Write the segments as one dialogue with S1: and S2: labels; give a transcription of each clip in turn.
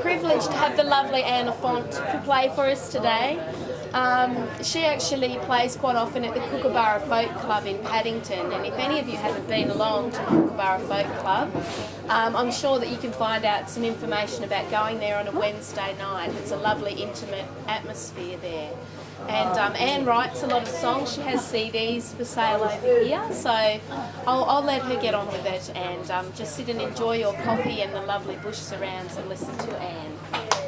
S1: privileged to have the lovely Infante to play for us today. She actually plays quite often at the Kookaburra Folk Club in Paddington, and if any of you haven't been along to the Kookaburra Folk Club, I'm sure that you can find out some information about going there on a Wednesday night. It's a lovely intimate atmosphere there. And Anne writes a lot of songs. She has CDs for sale over here, so I'll let her get on with it and just sit and enjoy your coffee and the lovely bush surrounds and listen to Anne.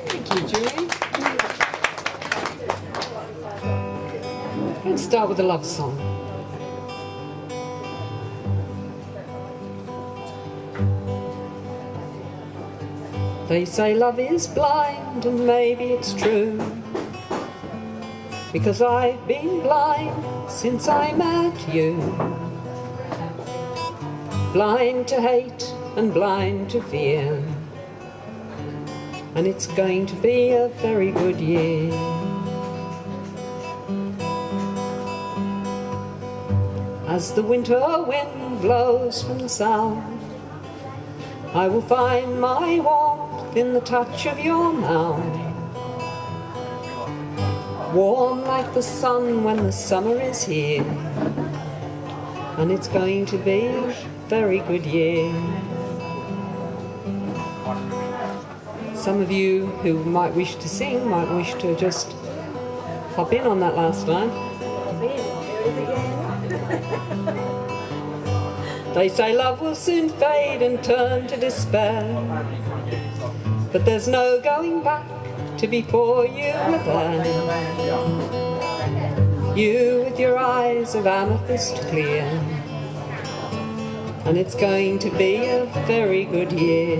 S2: Thank you, Julie. Let's start with a love song. They say love is blind, and maybe it's true, because I've been blind since I met you. Blind to hate and blind to fear, and it's going to be a very good year. As the winter wind blows from the south, I will find my warmth in the touch of your mouth. Warm like the sun when the summer is here, and it's going to be a very good year. Some of you who might wish to sing might wish to just hop in on that last line. They say love will soon fade and turn to despair, but there's no going back to before you were there. You with your eyes of amethyst clear, and it's going to be a very good year.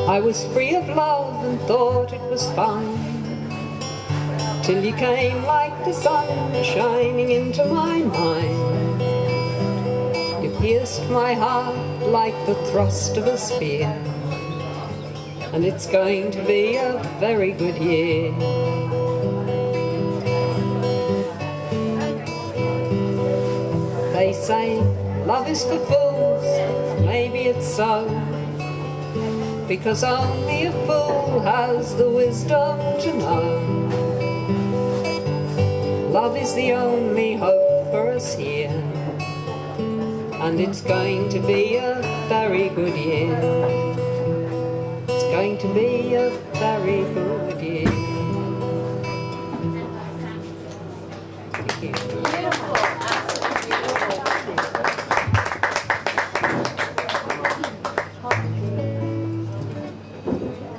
S2: I was free of love and thought it was fine, till you came like the sun shining into my mind. You pierced my heart like the thrust of a spear, and it's going to be a very good year. They say love is for fools, maybe it's so, because only a fool has the wisdom to know. Love is the only hope for us here, and it's going to be a very good year. It's going to be a very good year. Thank you.
S1: Beautiful.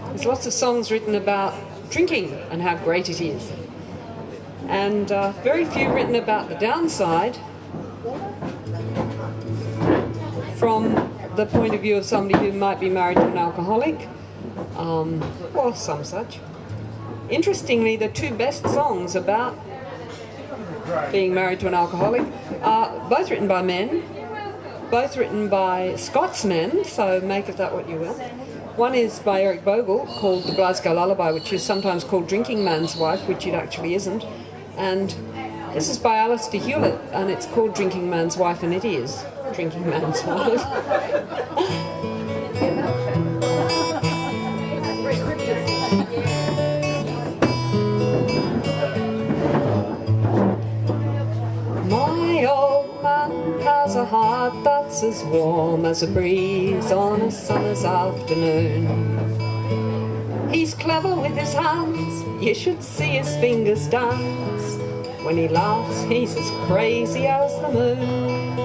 S2: There's lots of songs written about drinking and how great it is, and very few written about the downside from the point of view of somebody who might be married to an alcoholic, or some such. Interestingly, the two best songs about being married to an alcoholic are both written by men, both written by Scotsmen, so make of that what you will. One is by Eric Bogle, called The Glasgow Lullaby, which is sometimes called Drinking Man's Wife, which it actually isn't. And this is by Alistair Hewlett, and it's called Drinking Man's Wife, and it is Drinking Man's Wife. My old man has a heart that's as warm as a breeze on a summer's afternoon. He's clever with his hands, you should see his fingers dance. When he laughs, he's as crazy as the moon.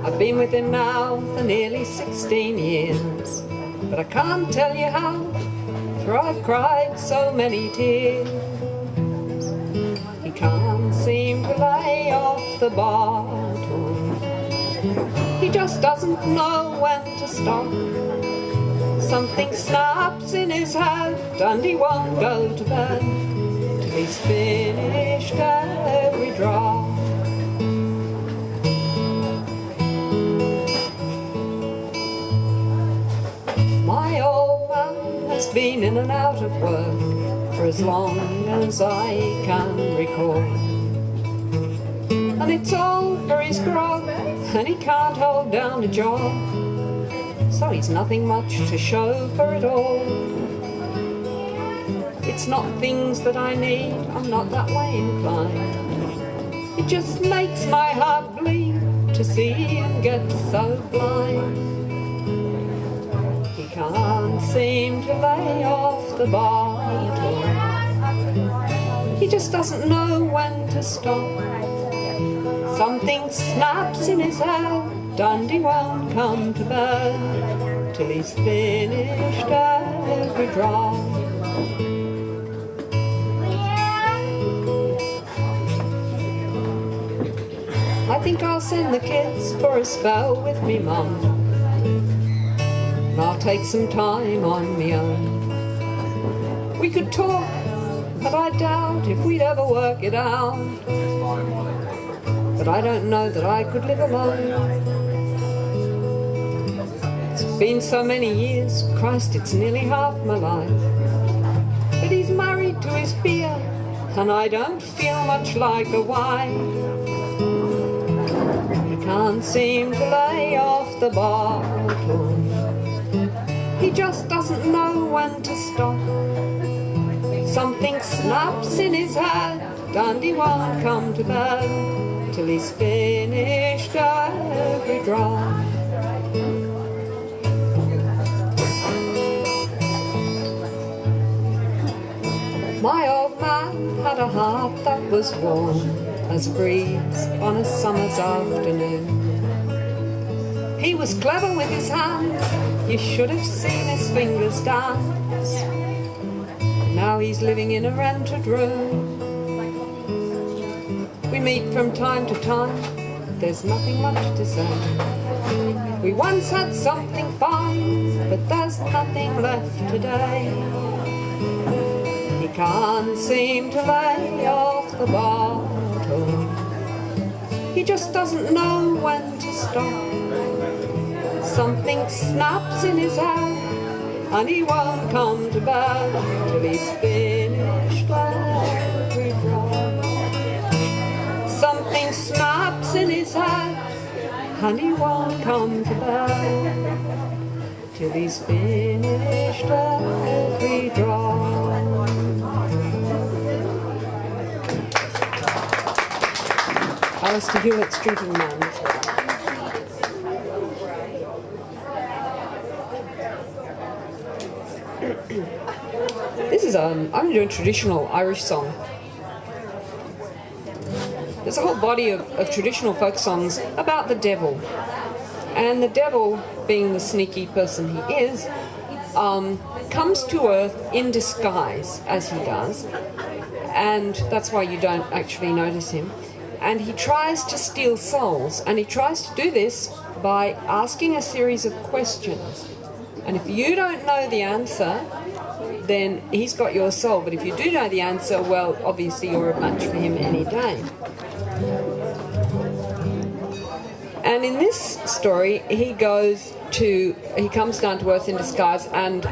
S2: I've been with him now for nearly 16 years, but I can't tell you how, for I've cried so many tears. He can't seem to lay off the bottle, he just doesn't know when to stop. Something snaps in his head and he won't go to bed till he's finished every drop. My old man has been in and out of work for as long as I can recall, and it's all for his grog and he can't hold down a job, so he's nothing much to show for it all. It's not things that I need, I'm not that way inclined. It just makes my heart bleed to see him get so blind. He can't seem to lay off the bottle. He just doesn't know when to stop. Something snaps in his head and he won't come to bed till he's finished every drop. I think I'll send the kids for a spell with me mum, and I'll take some time on me own. We could talk, but I doubt if we'd ever work it out. But I don't know that I could live alone. It's been so many years, Christ, it's nearly half my life. But he's married to his beer, and I don't feel much like a wife. He can't seem to lay off the bottle. He just doesn't know when to stop. Something snaps in his head, and he won't come to bed till he's finished every drop. My old man had a heart that was warm as a breeze on a summer's afternoon. He was clever with his hands, you should have seen his fingers dance. Now he's living in a rented room. We meet from time to time, there's nothing much to say. We once had something fine, but there's nothing left today. He can't seem to lay off the bottle. He just doesn't know when to stop. Something snaps in his head, and he won't come to bed till he's finished every drop. Something snaps in his head, and he won't come to bed till he's finished every drop. Alistair Hewitt's Drinking Man. This is I'm going to do a traditional Irish song. There's a whole body of traditional folk songs about the devil. And the devil, being the sneaky person he is, comes to earth in disguise, as he does. And that's why you don't actually notice him. And he tries to steal souls. And he tries to do this by asking a series of questions. And if you don't know the answer, then he's got your soul. But if you do know the answer, well, obviously you're a match for him any day. And in this story, he comes down to earth in disguise and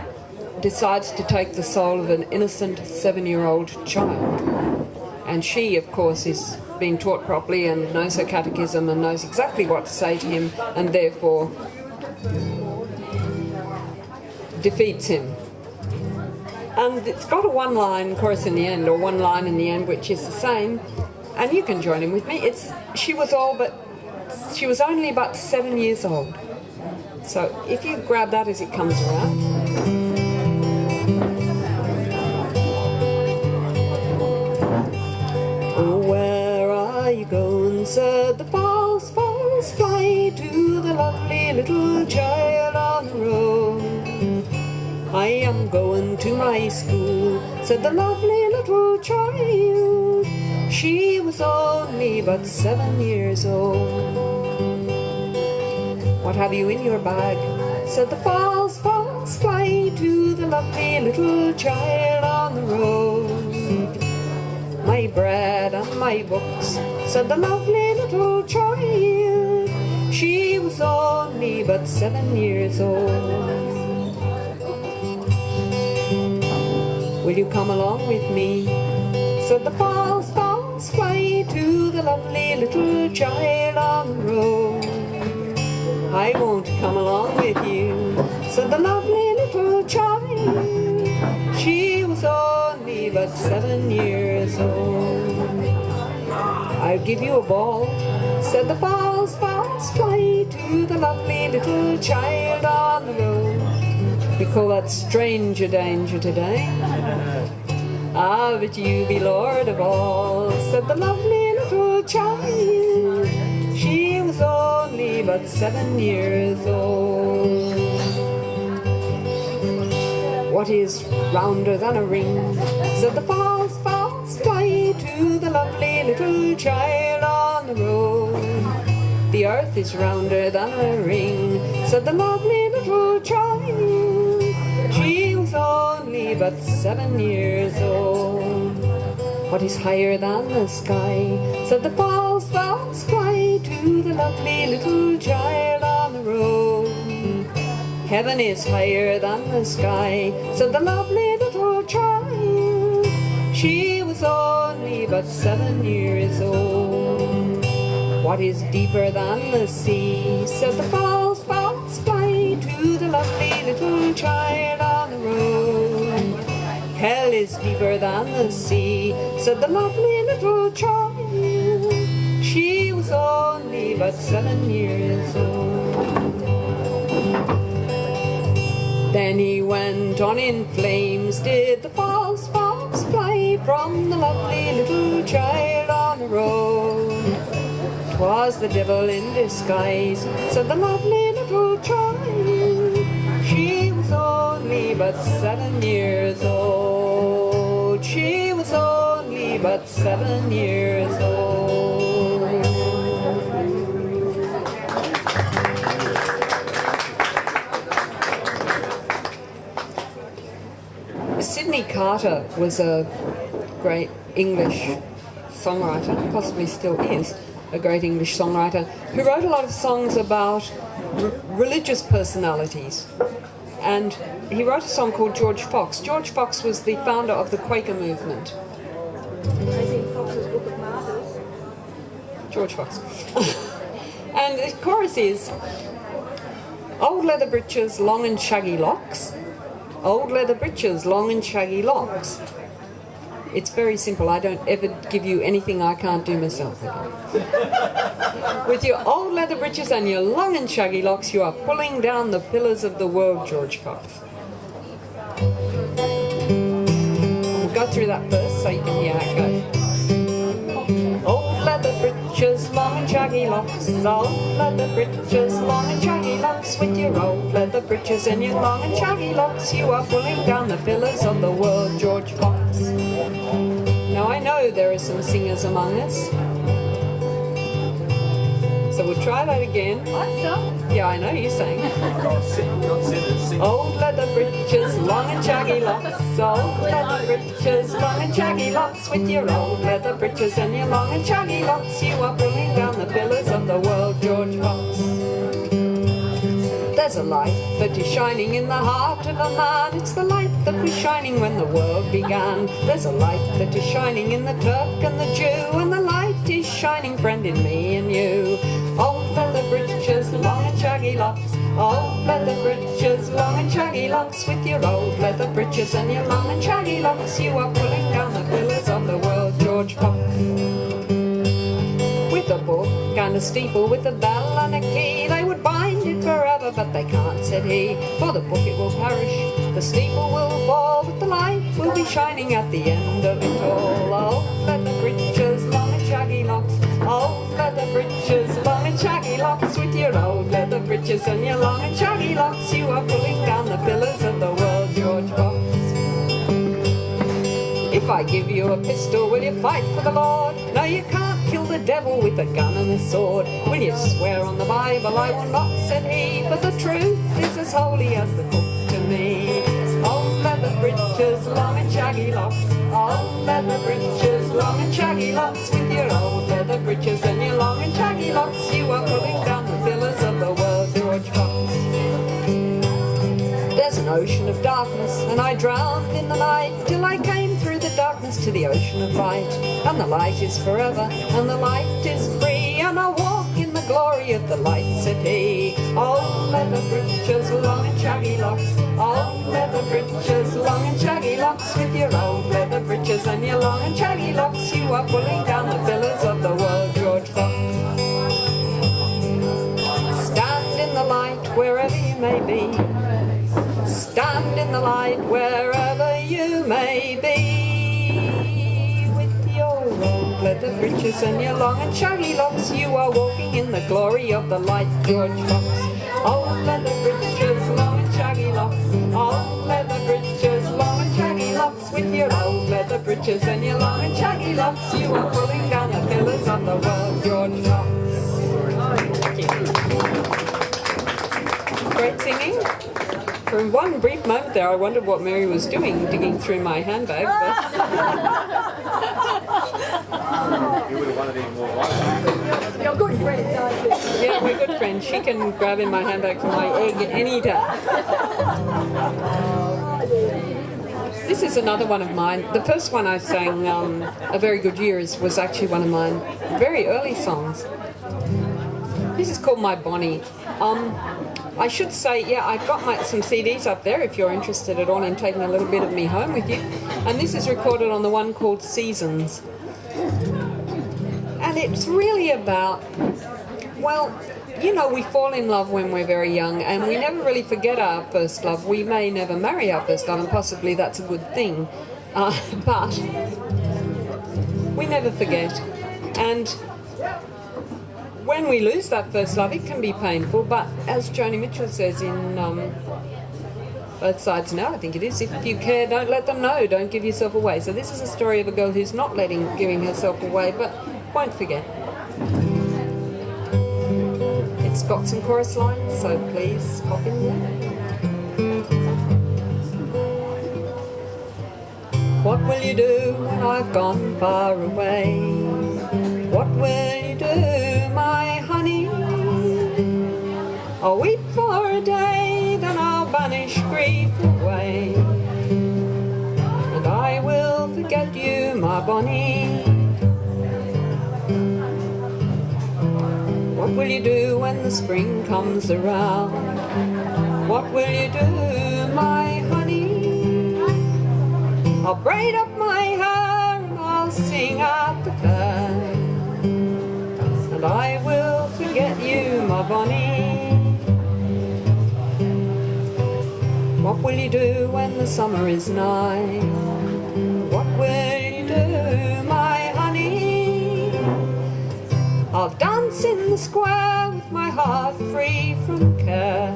S2: decides to take the soul of an innocent 7-year-old child. And she, of course, is being taught properly and knows her catechism and knows exactly what to say to him, and therefore defeats him. And it's got a one-line chorus in the end, or one line in the end, which is the same. And you can join in with me. She was only but 7 years old. So if you grab that as it comes around. Oh, where are you going, said the false fly to the lovely little child on the road. I am going to my school, said the lovely little child. She was only but 7 years old. What have you in your bag, said the false fly to the lovely little child on the road. My bread and my books, said the lovely little child. She was only but 7 years old. Will you come along with me, said the false fly to the lovely little child on the road. I won't come along with you, said the lovely little child. She was only but 7 years old. I'll give you a ball, said the false fly to the lovely little child on the road. We call that stranger danger today. Ah, but you be lord of all, said the lovely little child. She was only but 7 years old. What is rounder than a ring, said the false fly to the lovely little child on the road. The earth is rounder than a ring, said the lovely little child. She was only but 7 years old. What is higher than the sky, said the false fly to the lovely little child on the road. Heaven is higher than the sky, said the lovely little child. She was only but 7 years old. What is deeper than the sea, said the false fly to the lovely little child on the road. Hell is deeper than the sea, said the lovely little child. She was only but 7 years old. Then he went on in flames, did the false fly from the lovely little child on the road. 'Twas the devil in disguise, said the lovely little child. She was only but 7 years old. She was only but 7 years old. Sydney Carter was a great English songwriter, possibly still is a great English songwriter, who wrote a lot of songs about religious personalities. And he wrote a song called George Fox. George Fox was the founder of the Quaker movement. George Fox. And the chorus is, old leather breeches, long and shaggy locks. Old leather breeches, long and shaggy locks. It's very simple. I don't ever give you anything I can't do myself again. With your old leather breeches and your long and shaggy locks, you are pulling down the pillars of the world, George Fox. We'll go through that verse so you can hear how it goes. Old leather breeches, long and shaggy locks. Old leather breeches, long and shaggy locks. With your old leather breeches and your long and shaggy locks, you are pulling down the pillars of the world, George Fox. Now I know there are some singers among us, so we'll try that again. Yeah, I know you sang. Old leather breeches, long and shaggy locks. Old leather breeches, long and shaggy locks. With your old leather breeches and your long and shaggy locks, you are pulling down the pillars of the world, George Fox. There's a light that is shining in the heart of a man. It's the light that was shining when the world began. There's a light that is shining in the Turk and the Jew, and the light is shining, friend, in me and you. Old leather breeches, long and shaggy locks. Old leather breeches, long and shaggy locks. With your old leather breeches and your long and shaggy locks, you are pulling down the pillars of the world, George Fox. With a book and a steeple, with a bell and a key, they would bind it forever, but they can't, said he. For the book it will perish, the steeple will fall, but the light will be shining at the end of it all. Old leather breeches, long and shaggy locks. Old leather breeches, long and shaggy locks. With your old leather breeches and your long and shaggy locks, you are pulling down the pillars of the world, George Fox. If I give you a pistol, will you fight for the Lord? No, you can't kill the devil with a gun and a sword. Will you swear on the Bible? I will not, said he, but the truth is as holy as the book to me. Old leather breeches, long and shaggy locks. Old leather breeches, long and shaggy locks. With your old leather breeches and your long and shaggy locks, you are pulling down the pillars of the world, George Fox. There's an ocean of darkness, and I drowned in the night till I came through the darkness to the ocean of light. And the light is forever, and the light is free, and I walk in the glory of the light, said he. Old leather breeches, long and shaggy locks. Old leather breeches, long and shaggy locks. With your old leather breeches and your long and shaggy locks, you are pulling down the pillars of the world, George Fox. Stand in the light wherever you may be. Stand in the light wherever you may be. With your old leather breeches and your long and shaggy locks, you are walking in the glory of the light, George Fox. Old leather breeches, long and shaggy locks. Old leather breeches, long and shaggy locks. With your old leather breeches and your long and shaggy locks, you are pulling down the pillars of the world, George Fox. Thank you. Great singing. For one brief moment there, I wondered what Mary was doing, digging through my handbag. But
S3: You would have wanted even more wine.
S4: You're good friends, aren't you?
S2: yeah, we're good friends. She can grab in my handbag for my egg any time. This is another one of mine. The first one I sang, A Very Good Year, was actually one of mine very early songs. This is called My Bonnie. I should say, yeah, I've got some CDs up there if you're interested at all in taking a little bit of me home with you. And this is recorded on the one called Seasons. And it's really about, well, you know, we fall in love when we're very young and we never really forget our first love. We may never marry our first love, and possibly that's a good thing. But we never forget. And when we lose that first love, it can be painful, but as Joni Mitchell says in Both Sides Now, I think it is, if you care, don't let them know, don't give yourself away. So this is a story of a girl who's not giving herself away, but won't forget. It's got some chorus lines, so please pop in there. What will you do when I've gone far away? What will you do, my honey? I'll weep for a day, then I'll banish grief away, and I will forget you, my bonnie. What will you do when the spring comes around? What will you do, my honey? I'll braid up my hair and I'll sing at the fair, and I will forget you, my bonnie. What will you do when the summer is nigh? What will you do, my honey? I'll dance in the square with my heart free from care,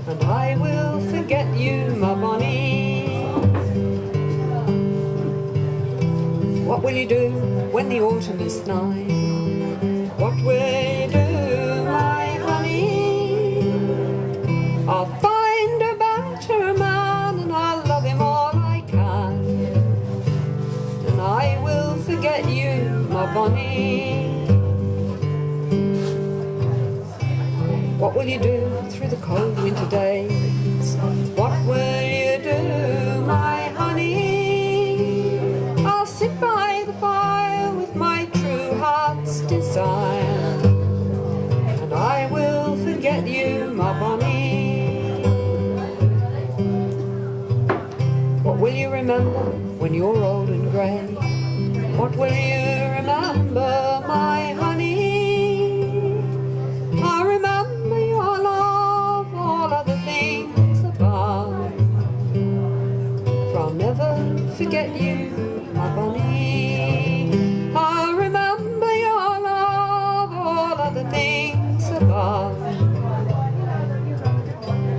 S2: and I will forget you, my bonnie. What will you do when the autumn is nigh? What will you do, my honey? I'll find a better man and I'll love him all I can, and I will forget you, my bonnie. What will you do through the cold winter days? What will you do, my honey? I'll sit by the fire with my true heart's desire, and I will forget you, my bonnie. What will you remember when you're old and grey? What will you remember, my honey? I'll remember your love, all other things above, for I'll never forget you, my bonnie. I'll remember your love, all other things above,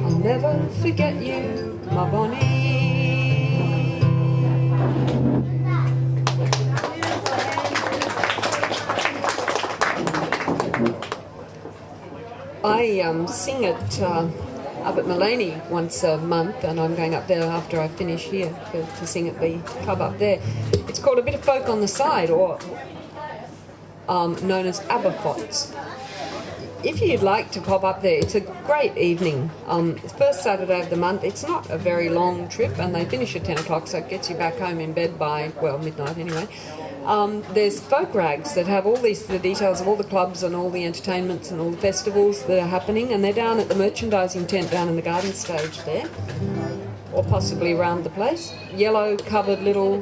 S2: I'll never forget you, my bonnie. I sing it up at Mullaney once a month, and I'm going up there after I finish here to sing at the club up there. It's called A Bit of Folk on the Side, or known as Aberfots. If you'd like to pop up there, it's a great evening. It's first Saturday of the month. It's not a very long trip, and they finish at 10 o'clock, so it gets you back home in bed by, well, midnight anyway. There's folk rags that have all the details of all the clubs and all the entertainments and all the festivals that are happening, and they're down at the merchandising tent down in the garden stage there, or possibly around the place. Yellow covered little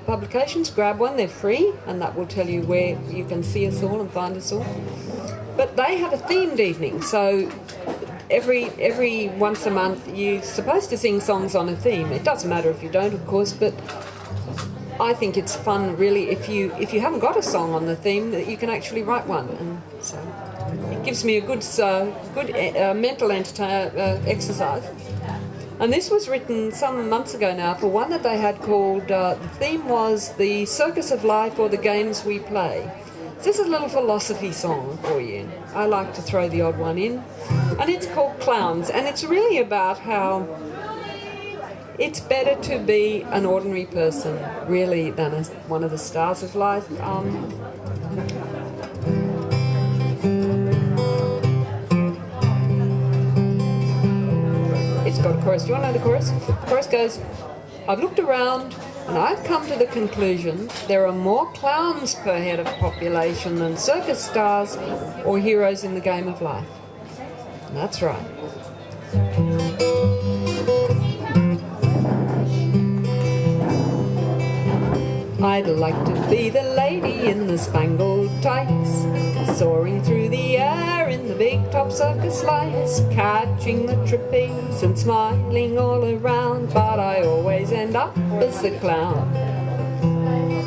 S2: publications. Grab one, they're free, and that will tell you where you can see us all and find us all. But they have a themed evening, so every once a month you're supposed to sing songs on a theme. It doesn't matter if you don't, of course, but I think it's fun, really, if you haven't got a song on the theme, that you can actually write one, and so it gives me a good mental exercise. And this was written some months ago now for one that they had called, the theme was The Circus of Life or the Games We Play. So this is a little philosophy song for you. I like to throw the odd one in. And it's called Clowns, and it's really about how it's better to be an ordinary person, really, than one of the stars of life. It's got a chorus. Do you want to know the chorus? The chorus goes, I've looked around and I've come to the conclusion there are more clowns per head of population than circus stars or heroes in the game of life. And that's right. I'd like to be the lady in the spangled tights, soaring through the air in the big top circus lights, catching the trapeze and smiling all around, but I always end up as the clown.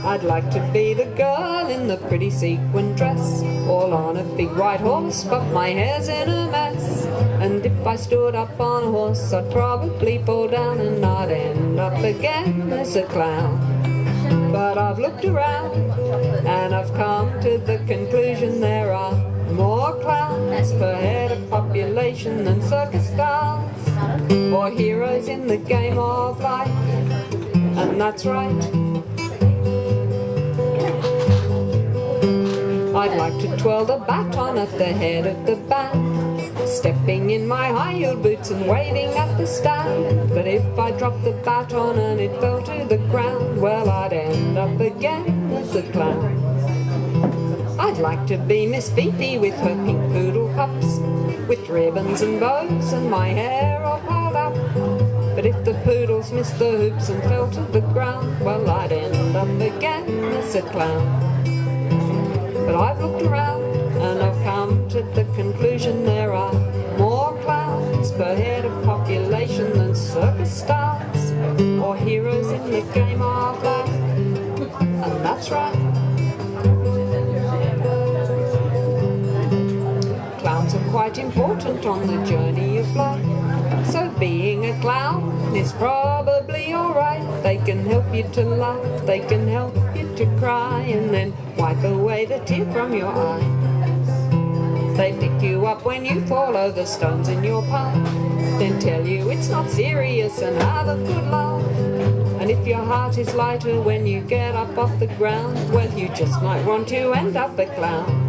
S2: I'd like to be the girl in the pretty sequin dress, all on a big white horse, but my hair's in a mess. And if I stood up on a horse, I'd probably fall down and I'd end up again as a clown. But I've looked around and I've come to the conclusion there are more clowns per head of population than circus stars or heroes in the game of life. And that's right. I'd like to twirl the baton at the head of the band, stepping in my high-heeled boots and waving at the stand. But if I dropped the baton and it fell to the ground, well, I'd end up again as a clown. I'd like to be Miss Fifi with her pink poodle pups, with ribbons and bows and my hair all piled up. But if the poodles missed the hoops and fell to the ground, well, I'd end up again as a clown. But I've looked around and I've come to the conclusion there are more clowns per head of population than circus stars or heroes in the game of life. And that's right. Clowns are quite important on the journey of life, so being a clown is probably alright. They can help you to laugh, they can help you to cry, and then wipe away the tear from your eye. They pick you up when you fall over stones in your path, then tell you it's not serious and have a good laugh. And if your heart is lighter when you get up off the ground, well, you just might want to end up a clown.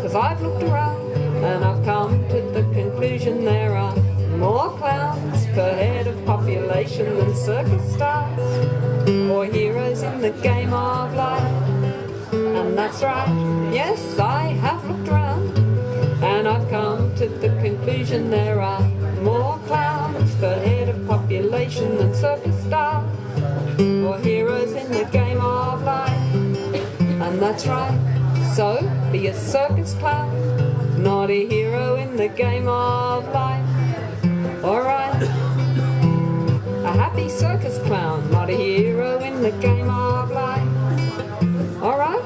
S2: 'Cause I've looked around and I've come to the conclusion there are more clowns per head of population than circus stars or heroes in the game of life. And that's right, yes, I have looked around and I've come to the conclusion there are more clowns per head of population than circus stars or heroes in the game of life. And that's right, so be a circus clown, not a hero in the game of life. Alright, a happy circus clown, not a hero in the game of life. Alright,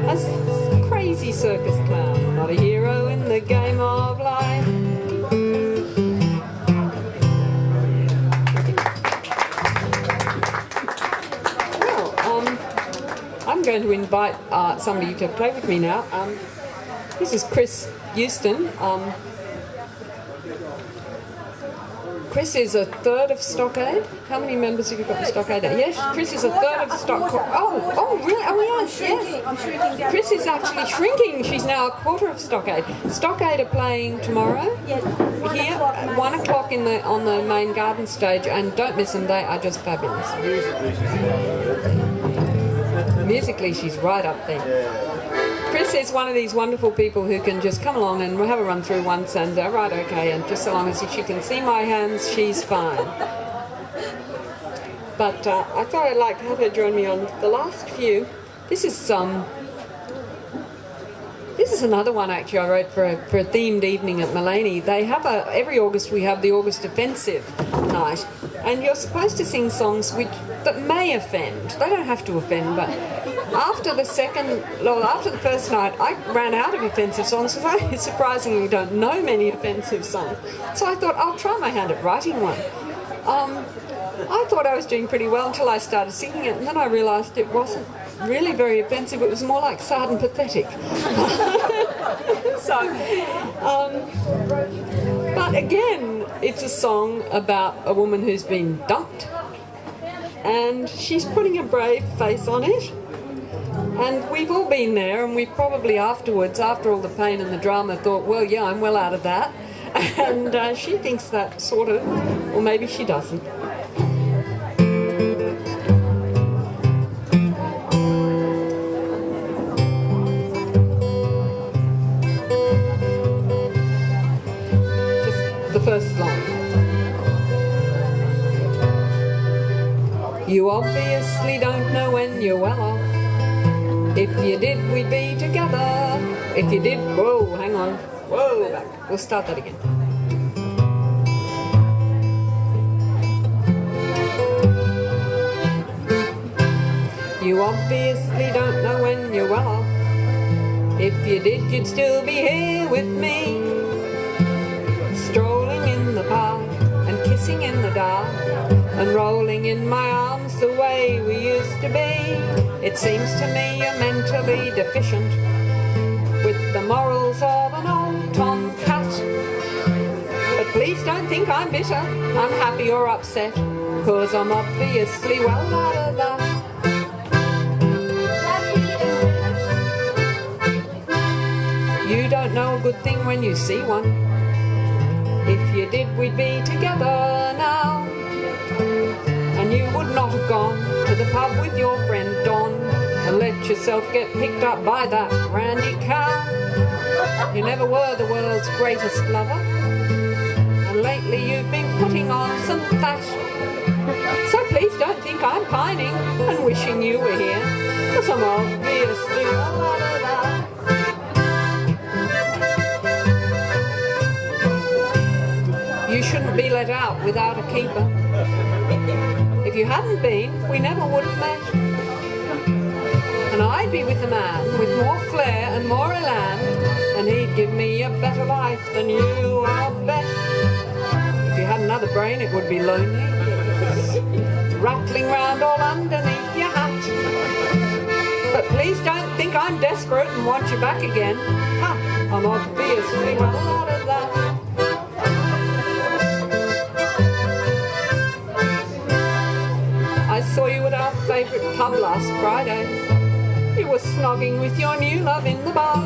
S2: a crazy circus clown, not a hero in the game of life. Well, I'm going to invite somebody to play with me now. This is Chris Houston. Chris is a third of Stockade. How many members have you got in Stockade? Yes, Chris is a third of Stockade. Oh, really? Oh, yes, yes.
S4: I'm shrinking down.
S2: Chris is actually shrinking. She's now a quarter of Stockade. Stockade are playing tomorrow
S4: Yeah,
S2: here at 1 o'clock on the main garden stage, and don't miss them. They are just fabulous. Musically, she's right up there. Chris is one of these wonderful people who can just come along and have a run through once and right, okay, and just so long as she can see my hands, she's fine. But I thought I'd like to have her join me on the last few. This is another one actually I wrote for a themed evening at Mullaney. They have every August we have the August Offensive night, and you're supposed to sing songs that may offend. They don't have to offend, but after the first night, I ran out of offensive songs because I surprisingly don't know many offensive songs. So I thought I'll try my hand at writing one. I thought I was doing pretty well until I started singing it, and then I realised it wasn't really very offensive. It was more like sad and pathetic. But again, it's a song about a woman who's been dumped, and she's putting a brave face on it. And we've all been there, and we've probably afterwards, after all the pain and the drama, thought, well, yeah, I'm well out of that. And she thinks that sort of, or maybe she doesn't. Just the first line. You obviously don't know when you're well off. If you did, we'd be together. If you did, whoa, hang on. Whoa, back. We'll start that again. You obviously don't know when you're well off. If you did, you'd still be here with me. Strolling in the park and kissing in the dark and rolling in my arms the way we used to be. It seems to me you're mentally deficient with the morals of an old tomcat. But please don't think I'm bitter, I'm happy or upset, 'cause I'm obviously well out of that. You don't know a good thing when you see one. If you did, we'd be together now. And you would not have gone to the pub with your friend Don and let yourself get picked up by that randy cow. You never were the world's greatest lover, and lately you've been putting on some fat. So please don't think I'm pining and wishing you were here, 'cause I'm obviously well out of that. You shouldn't be let out without a keeper. If you hadn't been, we never would have met. And I'd be with a man with more flair and more elan, and he'd give me a better life than you, I'll bet. If you had another brain, it would be lonely, rattling round all underneath your hat. But please don't think I'm desperate and want you back again. Ha! I'm obviously well out of that. I saw you at our favourite pub last Friday. You were snogging with your new love in the bar.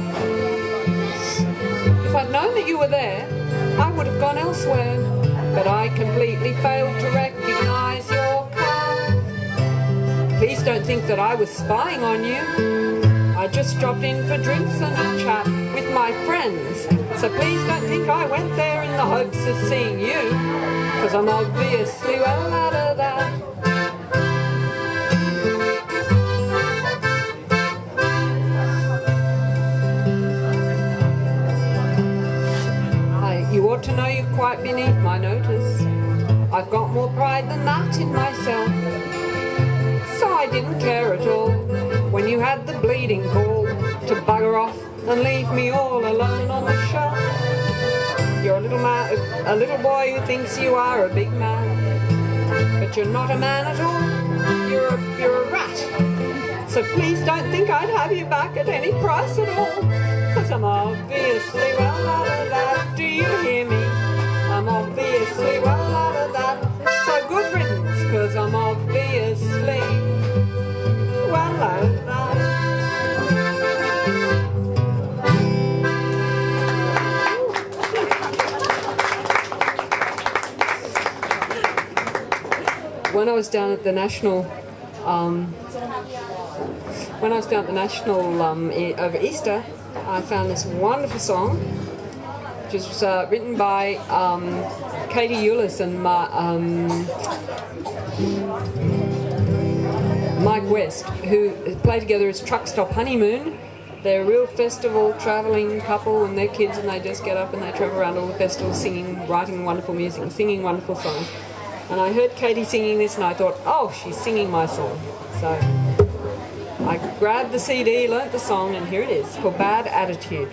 S2: If I'd known that you were there, I would have gone elsewhere, but I completely failed to recognise your car. Please don't think that I was spying on you. I just dropped in for drinks and a chat with my friends, so please don't think I went there in the hopes of seeing you, 'cause I'm obviously well out of that. You ought to know you're quite beneath my notice. I've got more pride than that in myself. So I didn't care at all when you had the bleeding gall to bugger off and leave me all alone on the shelf. You're a little boy who thinks you are a big man, but you're not a man at all. You're a rat. So please don't think I'd have you back at any price at all, 'cause I'm obviously well out of that. Do you hear me? I'm obviously well out of that. I was down at the National, over Easter, I found this wonderful song, which was written by Katie Eulis and Mike West, who play together as Truck Stop Honeymoon. They're a real festival travelling couple and their kids, and they just get up and they travel around all the festivals singing, writing wonderful music and singing wonderful songs. And I heard Katie singing this and I thought, oh, she's singing my song. So I grabbed the CD, learnt the song, and here it is. It's called Bad Attitude.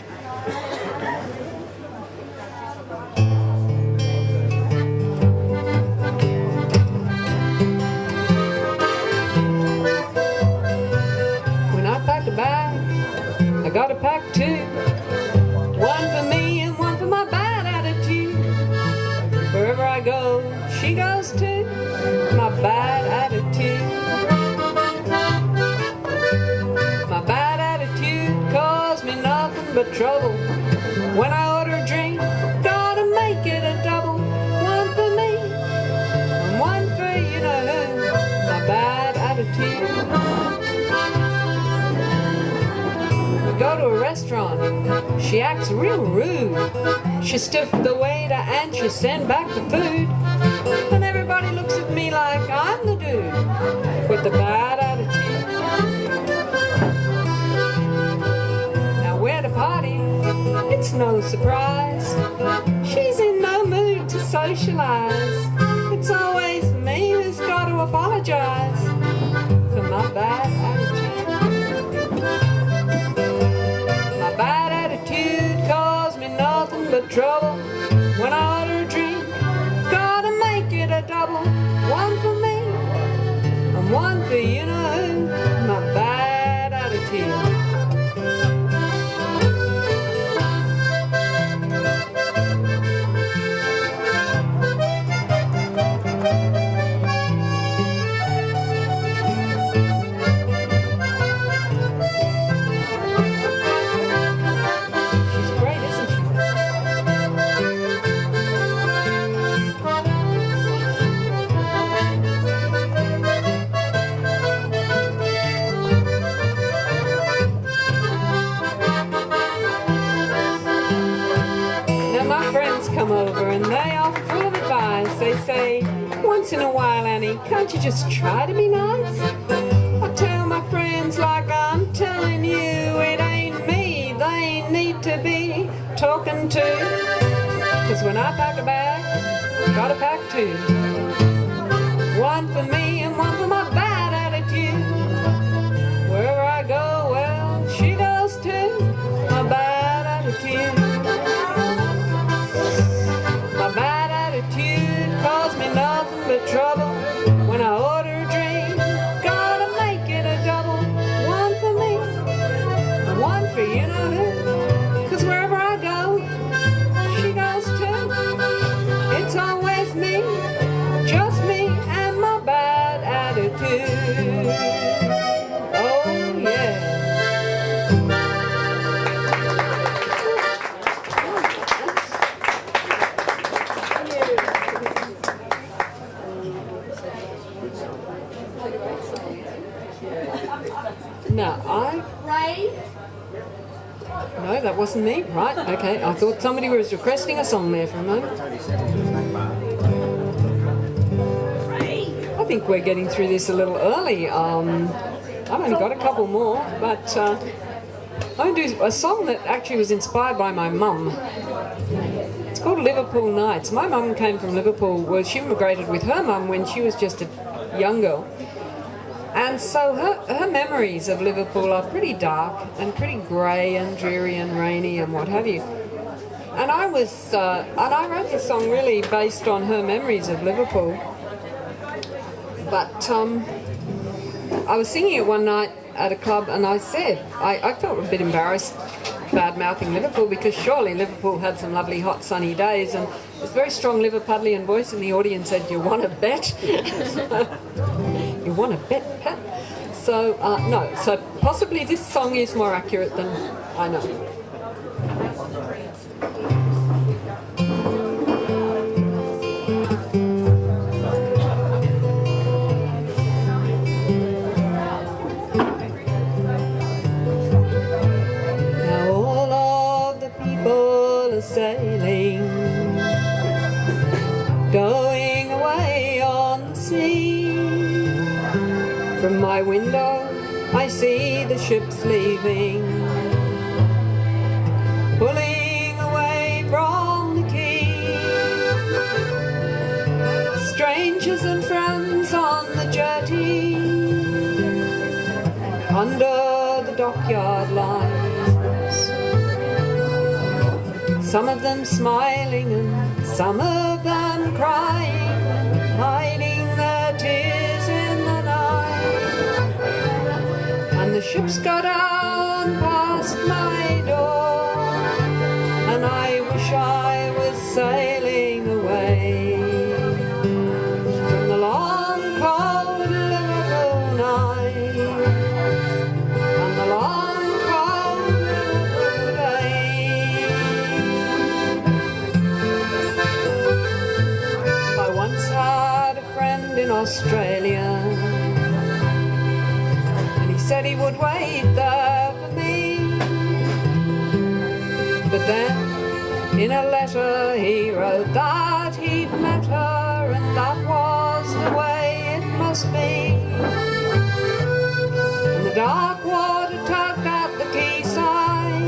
S2: When I pack a bag, I got a pack too. One for me and one for my bad attitude. Wherever I go, she goes too. My bad attitude. My bad attitude caused me nothing but trouble. When I order a drink, gotta make it a double. One for me and one for you know who. My bad attitude. Go to a restaurant, she acts real rude. She stiff the waiter and she send back the food. And everybody looks at me like I'm the dude with the bad attitude. Now we're at a party, it's no surprise. She's in no mood to socialize. It's always me who's got to apologize for my bad attitude. Bad attitude caused me nothing but trouble. When I order a drink, gotta make it a double. One for me and one for you know who. My bad attitude. Come over and they are full of advice. They say, once in a while, Annie, can't you just try to be nice? I tell my friends like I'm telling you, it ain't me they need to be talking to. Cause when I pack a bag, I gotta pack two. One for me and one for my bad attitude. Wherever I go, well, she goes too. My bad attitude. My bad attitude caused me nothing but trouble. When I order a drink, gotta make it a double. One for me, and one for you know who. Cause wherever I go, she goes too. It's always me, just me and my bad attitude. Oh yeah. Now, No, that wasn't me. Right, okay. I thought somebody was requesting a song there for a moment. I think we're getting through this a little early. I've only got a couple more, but I'm going to do a song that actually was inspired by my mum. It's called Liverpool Nights. My mum came from Liverpool, where she immigrated with her mum when she was just a young girl. And so her memories of Liverpool are pretty dark and pretty grey and dreary and rainy and what have you. And I wrote this song really based on her memories of Liverpool. But I was singing it one night at a club, and I said, I felt a bit embarrassed bad-mouthing Liverpool, because surely Liverpool had some lovely hot sunny days, and this very strong Liverpudlian voice in the audience said, "You want to bet?" You want to bet, Pat? So, no. So possibly this song is more accurate than I know. go sailing, going away on the sea. From my window I see the ships leaving, pulling away from the quay. Strangers and friends on the jetty, under the dockyard lights. Some of them smiling and some of them crying, hiding their tears in the night. And the ships go down past my door, and I wish I was sailing away from the long cold Liverpool night and the long cold Liverpool day. I once had a friend in Australia, and he said he would wait there for me. But then, in a letter he wrote that he'd met her, and that was the way it must be. And the dark water tugged at the quayside,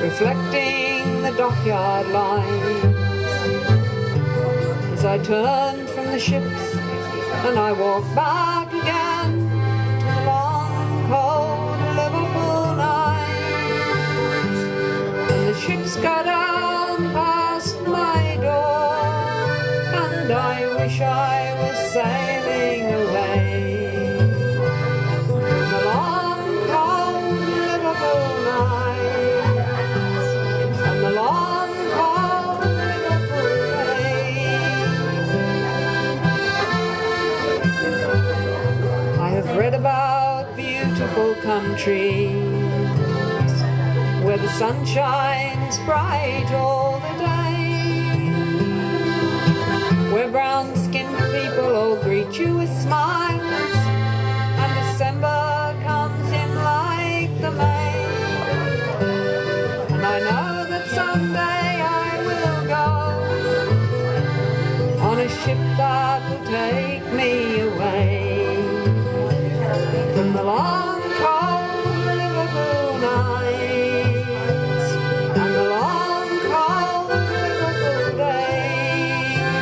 S2: reflecting the dockyard lights. As I turned from the ships and I walked back again to the long cold Liverpool nights, and the ships go down past my door, and I wish I was sailing away from the long cold Liverpool nights and the long cold Liverpool days. I have read about beautiful countries where the sun shines bright all the day, where brown-skinned people all greet you with smiles, and December comes in like the May. And I know that someday I will go on a ship that will take me away from the long cold Liverpool nights and the long cold Liverpool days.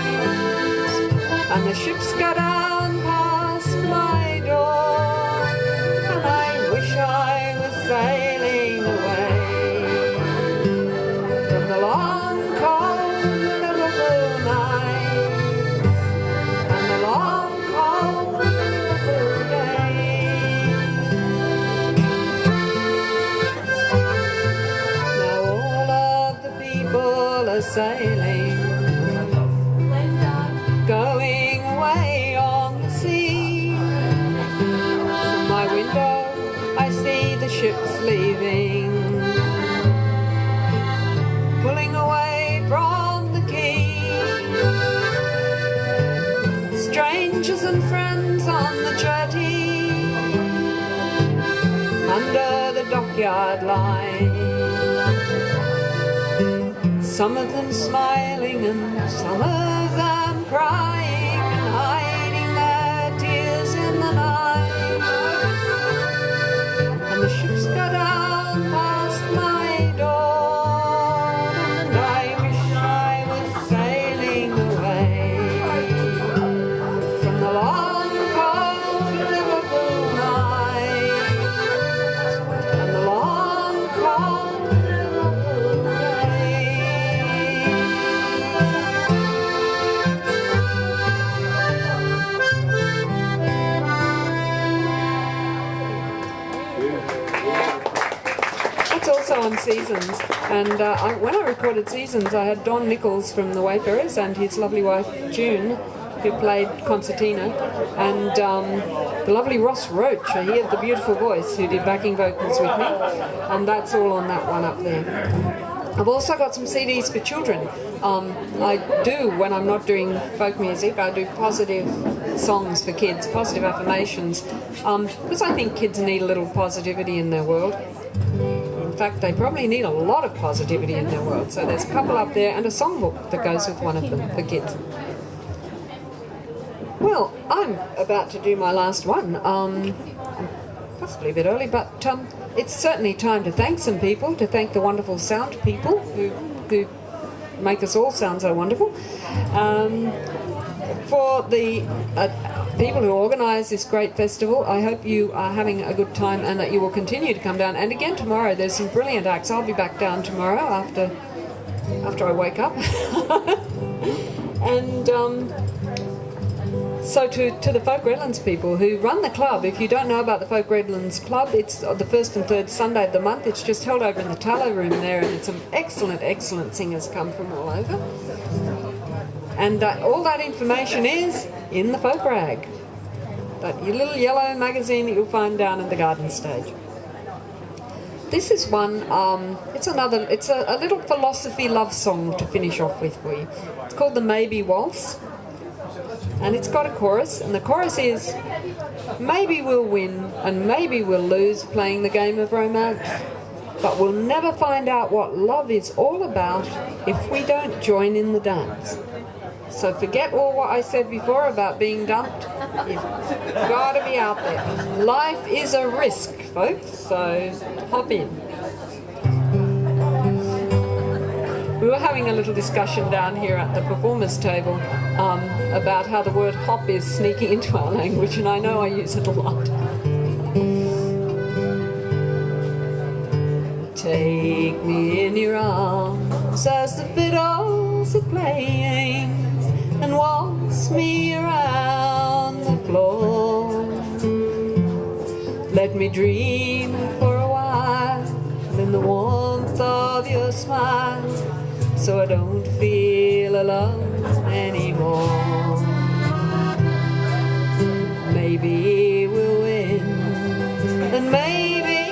S2: And the ships go down past my door, and I wish I was sailing away from the long cold Liverpool nights and the long cold Liverpool days. Now all of the people are sailing, going away on the sea. From my window I see the ships leaving, pulling away from the quay. Strangers and friends on the jetty, under the dockyard light. Some of them smiling and some of them crying and hiding their tears in the night. And the ships go down past my door, and I wish I was sailing away from the long cold Liverpool night and the long cold Liverpool day. That's also on Seasons, and when I recorded Seasons I had Don Nichols from the Wayfarers and his lovely wife June, who played concertina, and the lovely Ross Roach, he had the beautiful voice, who did backing vocals with me, and that's all on that one up there. I've also got some CDs for children. I do, when I'm not doing folk music, I do positive songs for kids, positive affirmations, because I think kids need a little positivity in their world. In fact, they probably need a lot of positivity in their world. So there's a couple up there and a songbook that goes with one of them for kids. Well, I'm about to do my last one. Possibly a bit early, but it's certainly time to thank some people, to thank the wonderful sound people who make us all sound so wonderful. For the people who organise this great festival, I hope you are having a good time and that you will continue to come down. And again tomorrow, there's some brilliant acts. I'll be back down tomorrow after I wake up. And so to the Folk Redlands people who run the club, if you don't know about the Folk Redlands Club, it's the first and third Sunday of the month. It's just held over in the Tallow Room there, and it's some excellent singers come from all over. And all that information is in the Folk Rag, that little yellow magazine that you'll find down at the garden stage. This is one, it's a little philosophy love song to finish off with for you. It's called the Maybe Waltz. And it's got a chorus, and the chorus is, maybe we'll win and maybe we'll lose playing the game of romance, but we'll never find out what love is all about if we don't join in the dance. So forget all what I said before about being dumped. You've got to be out there. Life is a risk, folks, so hop in. We were having a little discussion down here at the performers table about how the word hop is sneaking into our language, and I know I use it a lot. Take me in your arms as the fiddles are playing, and waltz me around the floor. Let me dream for a while in the warmth of your smile, so I don't feel alone anymore. Maybe we'll win, and maybe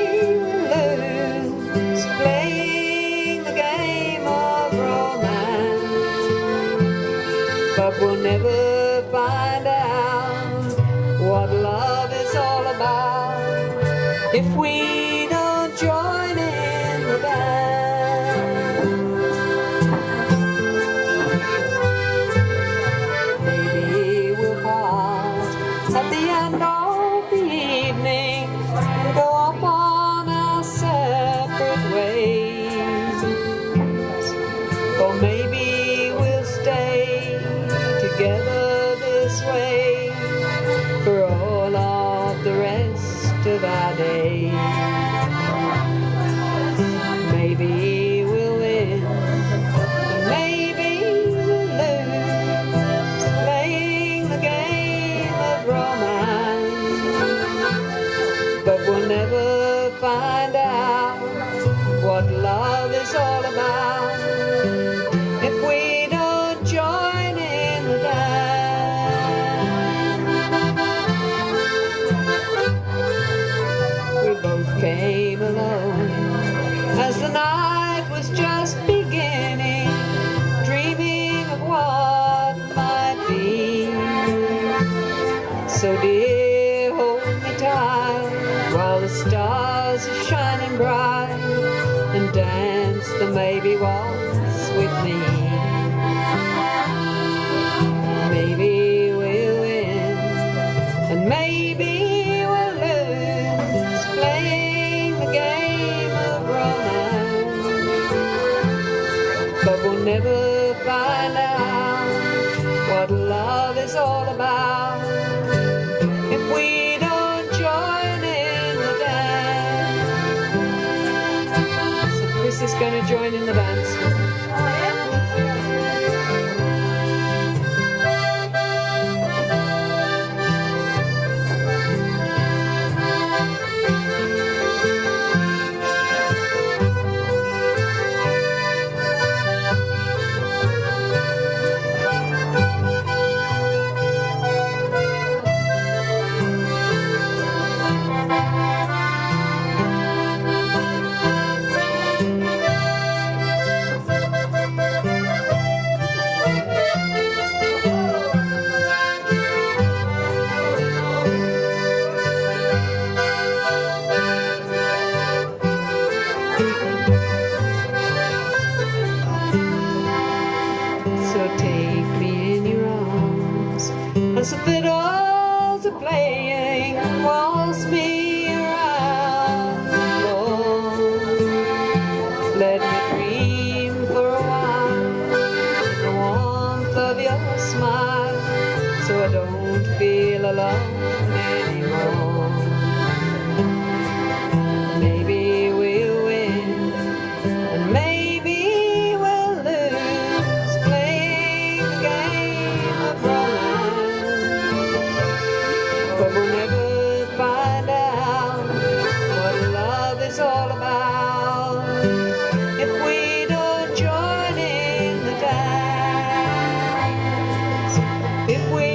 S2: we'll lose, playing the game of romance, but we'll never find out what love is all about if we don't join in the dance. At the end of the evening, go off on our separate ways. Or maybe we'll stay together this way for all of the rest of our days. Maybe we'll win, maybe we'll lose, playing the game of romance, but we'll never find out what love is all about if we don't join in the dance. We both came alone as the night was just beginning, dreaming of what might be. So dear, hold me tight while the stars are shining bright, and dance the maybe waltz with me. Maybe we'll win, and maybe we'll lose, playing the game of romance, but we'll never find out what love is all about if we don't join in the dance. So Chris is going to join in the dance. a dream for a while, the warmth of your smile, so I don't feel alone anymore. Maybe we'll win, and maybe we'll lose, playing the game of romance, but we'll never find out what love is all about if we don't join in the dance. If we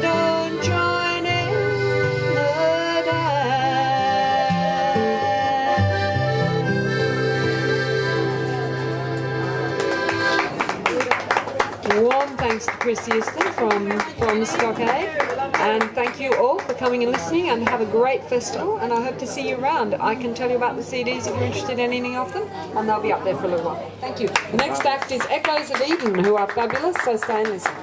S2: don't join in the dance. Warm thanks to Chris Houston from Stockade, and thank you all for coming and listening, and have a great festival, and I hope to see you around. I can tell you about the CDs if you're interested in any of them, and they'll be up there for a little while. Thank you. The next act is Echoes of Eden, who are fabulous, so stay and listen.